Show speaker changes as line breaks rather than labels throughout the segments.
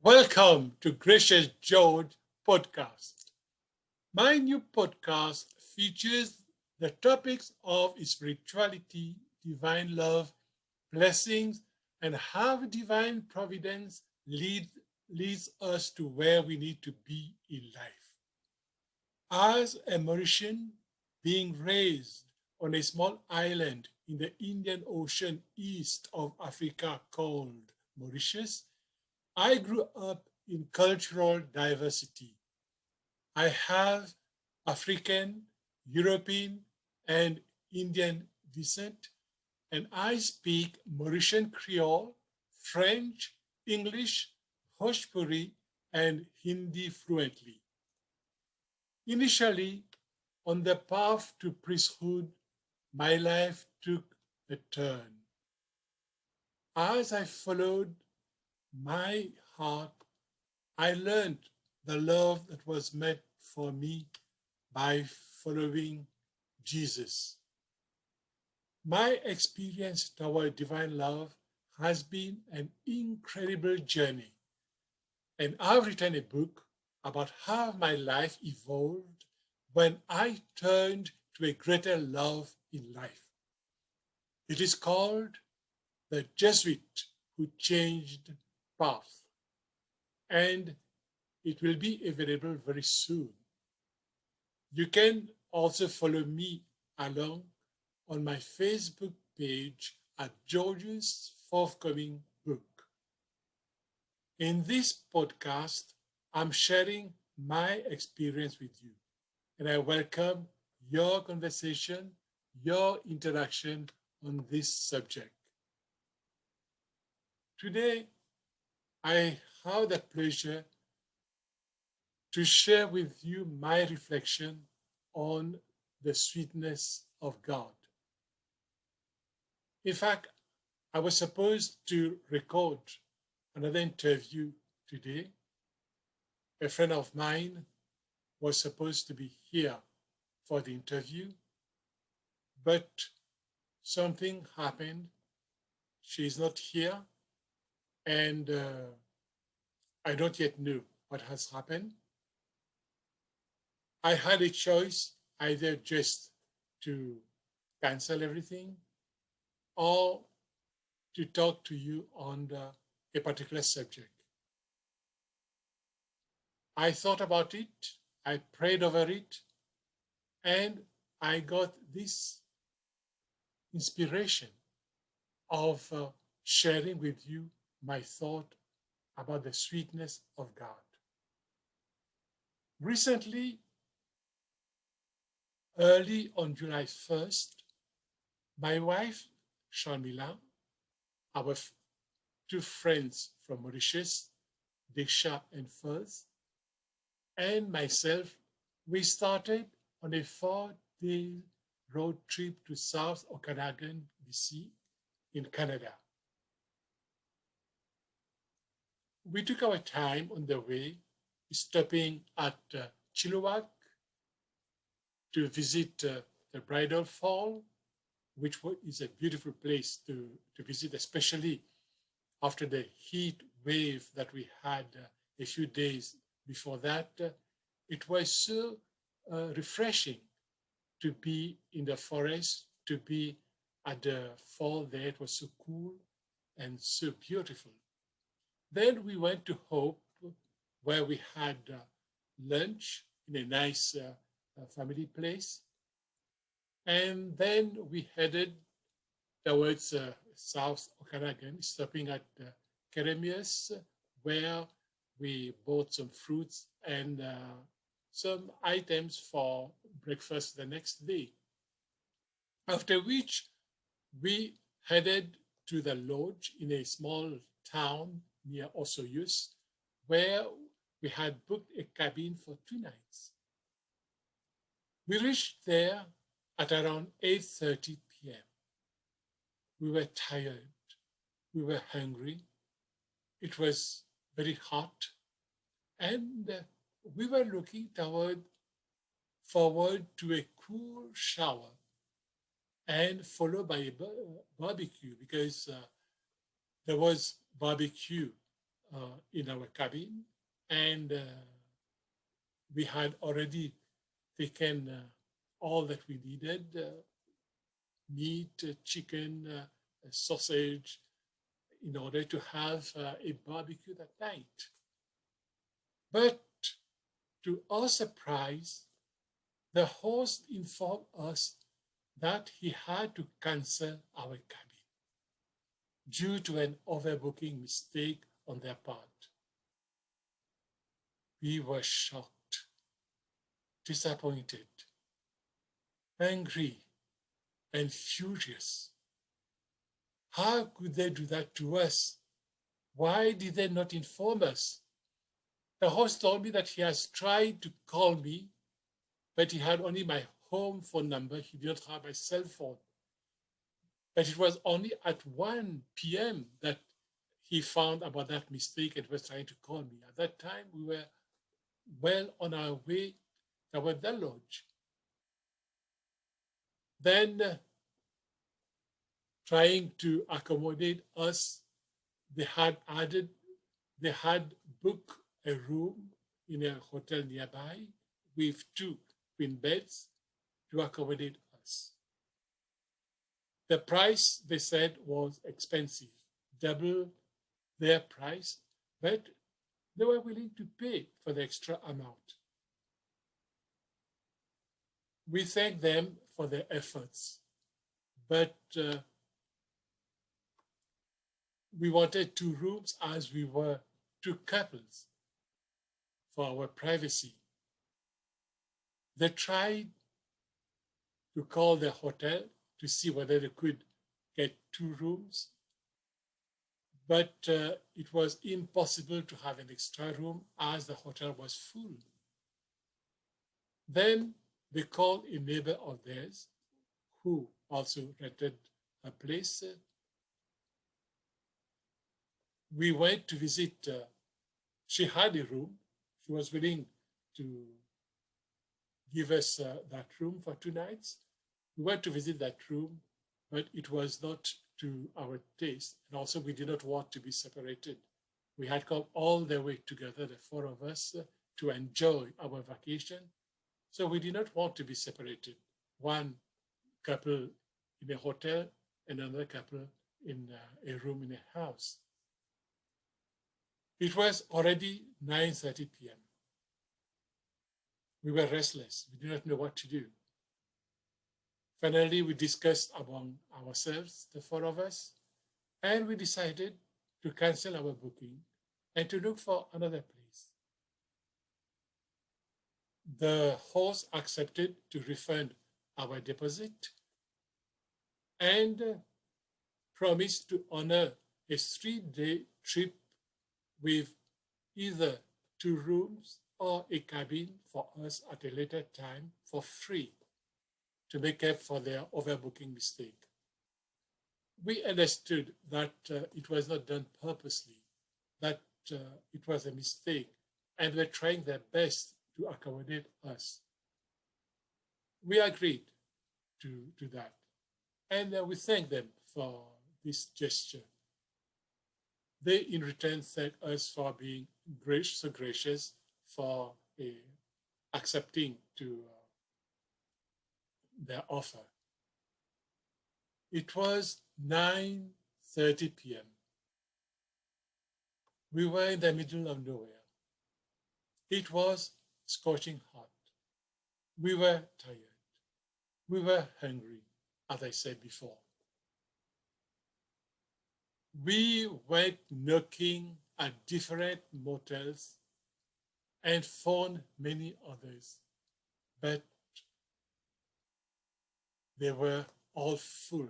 Welcome to Gracieuse George podcast. My new podcast features the topics of spirituality, divine love, blessings, and how divine providence leads us to where we need to be in life. As a Mauritian being raised on a small island in the Indian Ocean east of Africa called Mauritius, I grew up in cultural diversity. I have African, European, and Indian descent, and I speak Mauritian Creole, French, English, Bhojpuri, and Hindi fluently. Initially, on the path to priesthood, my life took a turn. As I followed my heart, I learned the love that was meant for me by following Jesus. My experience toward divine love has been an incredible journey, and I've written a book about how my life evolved when I turned to a greater love in life. It is called The Jesuit Who Changed Path, and it will be available very soon. You can also follow me along on my Facebook page at George's forthcoming book. In this podcast, I'm sharing my experience with you, and I welcome your conversation, your interaction on this subject. Today, I have the pleasure to share with you my reflection on the sweetness of God. In fact, I was supposed to record another interview today. A friend of mine was supposed to be here for the interview, but something happened. She's not here, and I don't yet know what has happened. I had a choice either just to cancel everything or to talk to you on a particular subject. I thought about it, I prayed over it, and I got this inspiration of sharing with you my thought about the sweetness of God. Recently, early on July 1st, my wife, Sharmila, our two friends from Mauritius, Diksha and Furs, and myself, we started on a 4-day road trip to South Okanagan, BC, in Canada. We took our time on the way, stopping at Chilliwack to visit the Bridal Fall, which is a beautiful place to visit, especially after the heat wave that we had a few days before that. It was so refreshing to be in the forest, to be at the fall there. It was so cool and so beautiful. Then we went to Hope, where we had lunch in a nice family place. And then we headed towards South Okanagan, stopping at Keremias, where we bought some fruits and some items for breakfast the next day. After which, we headed to the lodge in a small town near Osoyoos, where we had booked a cabin for 2 nights. We reached there at around 8:30 p.m. We were tired, we were hungry, it was very hot, and we were looking forward to a cool shower and followed by a barbecue, because there was barbecue in our cabin, and we had already taken all that we needed, meat, chicken, sausage, in order to have a barbecue that night. But to our surprise, the host informed us that he had to cancel our cabin due to an overbooking mistake on their part. We were shocked, disappointed, angry, and furious. How could they do that to us? Why did they not inform us? The host told me that he has tried to call me, but he had only my home phone number. He did not have my cell phone. But it was only at 1 p.m. that he found about that mistake and was trying to call me. At that time, we were well on our way toward the lodge. Then, trying to accommodate us, they had booked a room in a hotel nearby with 2 twin beds to accommodate us. The price, they said, was expensive, double their price, but they were willing to pay for the extra amount. We thank them for their efforts, but we wanted 2 rooms as we were 2 couples for our privacy. They tried to call the hotel to see whether they could get 2 rooms, but it was impossible to have an extra room as the hotel was full. Then they called a neighbor of theirs who also rented a place. We went to visit, she had a room. She was willing to give us that room for 2 nights. We went to visit that room, but it was not to our taste. And also we did not want to be separated. We had come all the way together, the 4 of us, to enjoy our vacation. So we did not want to be separated. One couple in a hotel and another couple in a room in a house. It was already 9:30 p.m. We were restless. We did not know what to do. Finally, we discussed among ourselves, the 4 of us, and we decided to cancel our booking and to look for another place. The host accepted to refund our deposit and promised to honor a 3-day trip with either 2 rooms or a cabin for us at a later time for free to make up for their overbooking mistake. We understood that it was not done purposely, that it was a mistake, and were trying their best to accommodate us. We agreed to that, and we thank them for this gesture. They in return thank us for being so gracious, for accepting to their offer. It was 9:30 p.m. We were in the middle of nowhere. It was scorching hot. We were tired. We were hungry, as I said before. We went knocking at different motels and found many others, but they were all full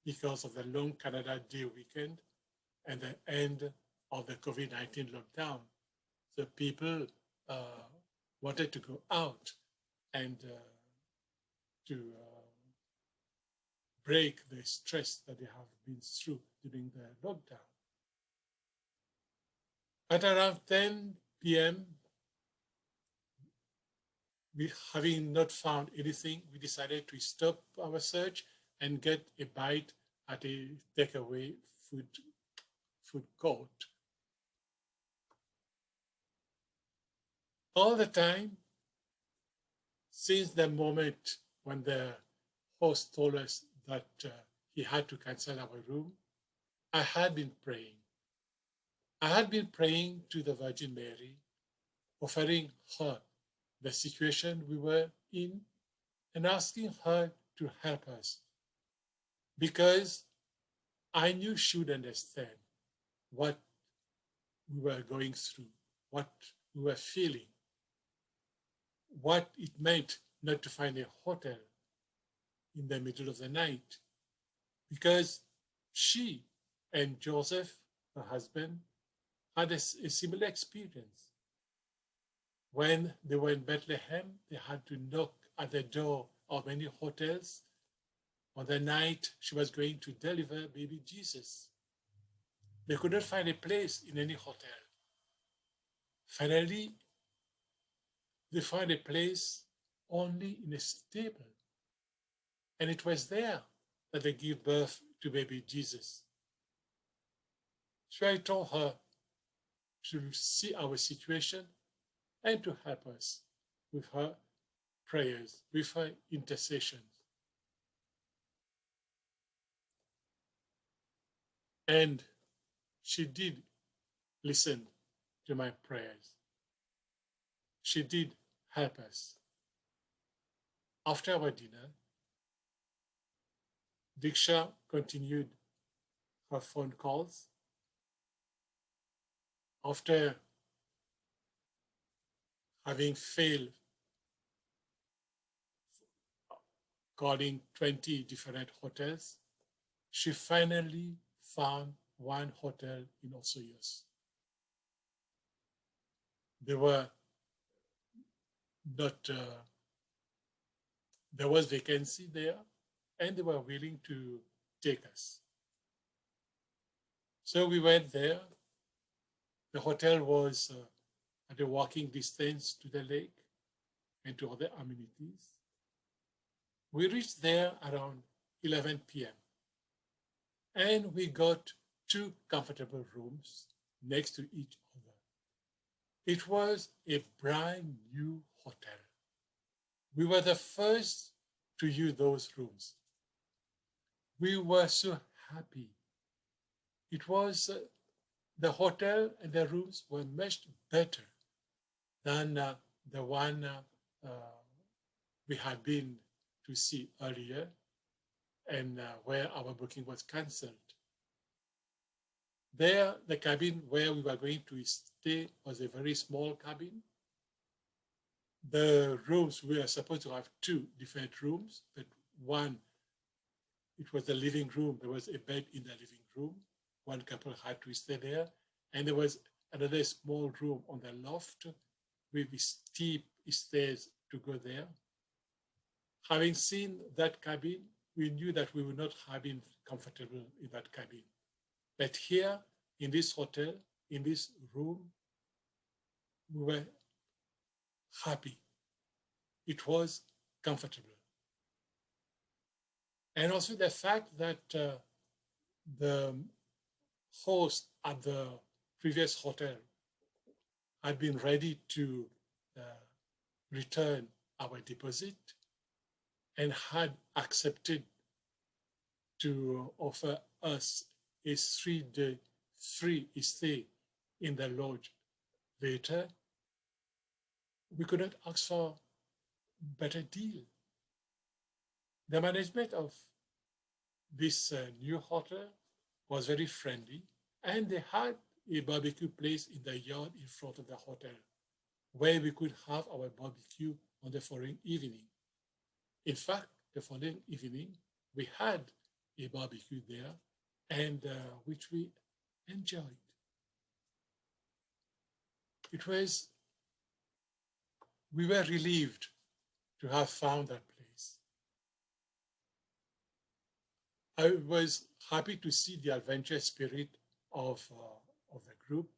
because of the long Canada Day weekend and the end of the COVID-19 lockdown. So people wanted to go out and to break the stress that they have been through during the lockdown. At around 10 p.m., we, having not found anything, we decided to stop our search and get a bite at a takeaway food court. All the time, since the moment when the host told us that he had to cancel our room, I had been praying. I had been praying to the Virgin Mary, offering her the situation we were in and asking her to help us because I knew she would understand what we were going through, what we were feeling, what it meant not to find a hotel in the middle of the night. Because she and Joseph, her husband, had a similar experience. When they were in Bethlehem, they had to knock at the door of many hotels on the night she was going to deliver baby Jesus. They could not find a place in any hotel. Finally, they found a place only in a stable. And it was there that they gave birth to baby Jesus. So I told her to see our situation and to help us with her prayers, with her intercessions. And she did listen to my prayers. She did help us. After our dinner, Diksha continued her phone calls. After having failed calling 20 different hotels, she finally found one hotel in Osoyos. They were not, there was vacancy there, and they were willing to take us. So we went there. The hotel was at a walking distance to the lake and to other amenities. We reached there around 11 p.m. and we got 2 comfortable rooms next to each other. It was a brand new hotel. We were the first to use those rooms. We were so happy. It was the hotel and the rooms were much better than the one we had been to see earlier and where our booking was cancelled. There, the cabin where we were going to stay was a very small cabin. The rooms, we were supposed to have 2 different rooms, but one, it was the living room. There was a bed in the living room. One couple had to stay there. And there was another small room on the loft with steep stairs to go there. Having seen that cabin, we knew that we would not have been comfortable in that cabin. But here, in this hotel, in this room, we were happy. It was comfortable. And also the fact that the host at the previous hotel had been ready to return our deposit and had accepted to offer us a 3-day free stay in the lodge later, we could not ask for a better deal. The management of this new hotel was very friendly, and they had a barbecue place in the yard in front of the hotel where we could have our barbecue on the following evening. In fact, the following evening, we had a barbecue there, and which we enjoyed. We were relieved to have found that place. I was happy to see the adventure spirit of the group,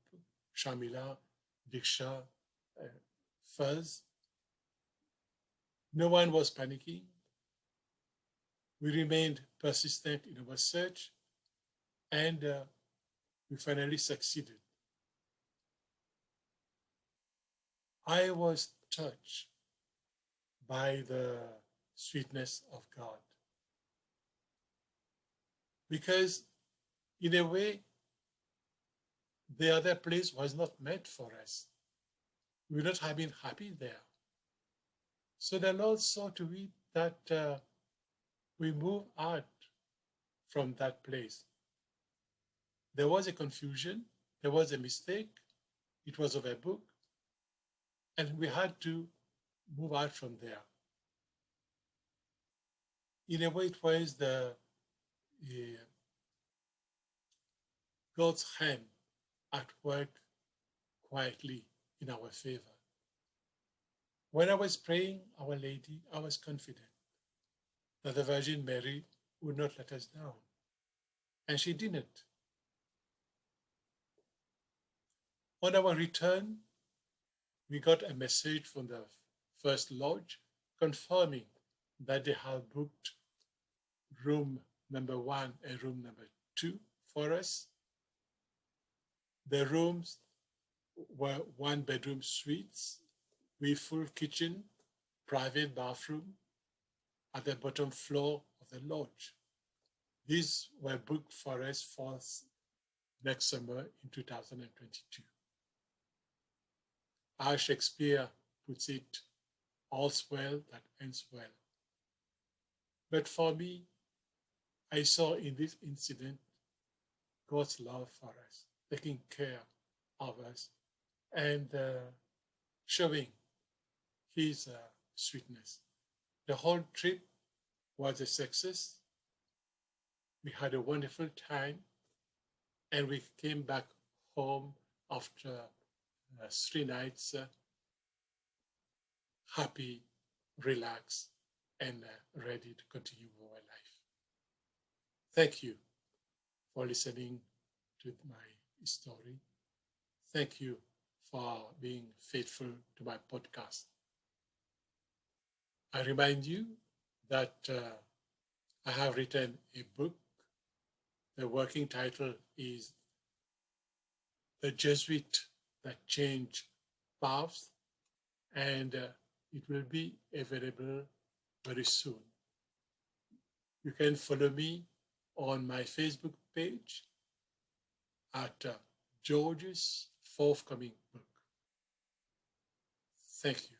Shamila, Diksha, Fuz. No one was panicking. We remained persistent in our search, and we finally succeeded. I was touched by the sweetness of God. Because in a way, the other place was not meant for us. We would not have been happy there. So the Lord saw to it that we move out from that place. There was a confusion, there was a mistake, it was of a book, and we had to move out from there. In a way, it was the God's hand at work quietly in our favor. When I was praying Our Lady, I was confident that the Virgin Mary would not let us down. And she didn't. On our return, we got a message from the First Lodge confirming that they have booked room number 1 and room number 2 for us. The rooms were 1-bedroom suites with full kitchen, private bathroom at the bottom floor of the lodge. These were booked for us for next summer in 2022. As Shakespeare puts it, all's well that ends well. But for me, I saw in this incident God's love for us, taking care of us, and showing his sweetness. The whole trip was a success. We had a wonderful time, and we came back home after 3 nights, happy, relaxed, and ready to continue our life. Thank you for listening to my story. Thank you for being faithful to my podcast. I remind you that I have written a book. The working title is The Jesuit That Changed Paths, and it will be available very soon. You can follow me on my Facebook page at George's Forthcoming Book. Thank you.